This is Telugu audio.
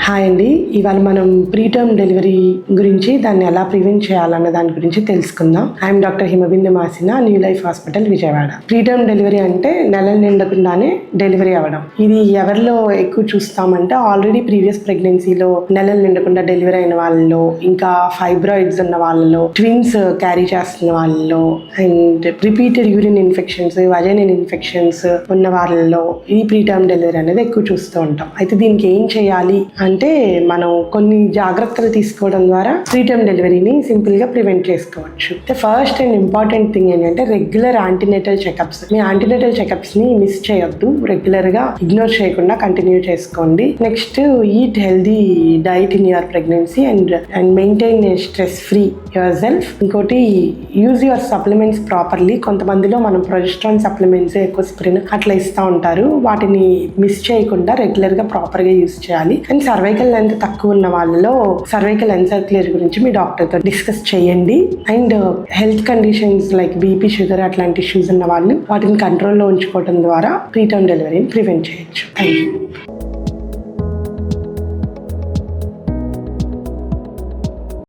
హాయ్ అండి, ఇవాళ మనం ప్రీటర్మ్ డెలివరీ గురించి దాన్ని ఎలా ప్రివెంట్ చేయాలన్న దాని గురించి తెలుసుకుందాం. I'm doctor Himabindu Masina, new life hospital, Vijayawada. Preterm delivery అంటే నెలలు నిండకుండానే డెలివరీ అవ్వడం. ఇది ఎవరిలో ఎక్కువ చూస్తామంటే ఆల్రెడీ ప్రీవియస్ ప్రెగ్నెన్సీలో నెలలు నిండకుండా డెలివరీ అయిన వాళ్ళలో, ఇంకా ఫైబ్రాయిడ్స్ ఉన్న వాళ్ళలో, ట్విన్స్ క్యారీ చేస్తున్న వాళ్ళలో, and repeated urine infections, vaginal infections ఉన్న వాళ్ళలో ఈ ప్రీటర్మ్ డెలివరీ అనేది ఎక్కువ చూస్తూ ఉంటాం. అయితే దీనికి ఏం చేయాలి అంటే మనం కొన్ని జాగ్రత్తలు తీసుకోవడం ద్వారా ప్రీటర్మ్ డెలివరీని సింపుల్ గా ప్రివెంట్ చేసుకోవచ్చు. ఫస్ట్ అండ్ ఇంపార్టెంట్ థింగ్ ఏంటంటే రెగ్యులర్ యాంటీనేటల్ చెకప్స్. మీ యాంటీనేటల్ చెకప్స్ ని మిస్ చేయొద్దు, రెగ్యులర్ గా ఇగ్నోర్ చేయకుండా కంటిన్యూ చేసుకోండి. Next, eat healthy diet in your pregnancy and maintain stress free your self. ఇంకోటి, యూజ్ యువర్ సప్లిమెంట్స్ ప్రాపర్లీ. కొంతమందిలో మనం ప్రొజెస్ట్రాన్ సప్లిమెంట్స్, ఎకోస్ప్రిన్ అట్లా ఇస్తూ ఉంటారు. వాటిని మిస్ చేయకుండా రెగ్యులర్ గా ప్రాపర్ గా యూజ్ చేయాలి. అండ్ సర్వైకల్ లెంత్ తక్కువ ఉన్న వాళ్ళలో సర్వైకల్ ఎన్సర్క్యులర్ గురించి మీ డాక్టర్తో డిస్కస్ చేయండి. And health conditions like BP, sugar అట్లాంటి ఇష్యూస్ ఉన్న వాళ్ళు వాటిని కంట్రోల్లో ఉంచుకోవడం ద్వారా ప్రీటర్మ్ డెలివరీని ప్రివెంట్ చేయొచ్చు. Thank you.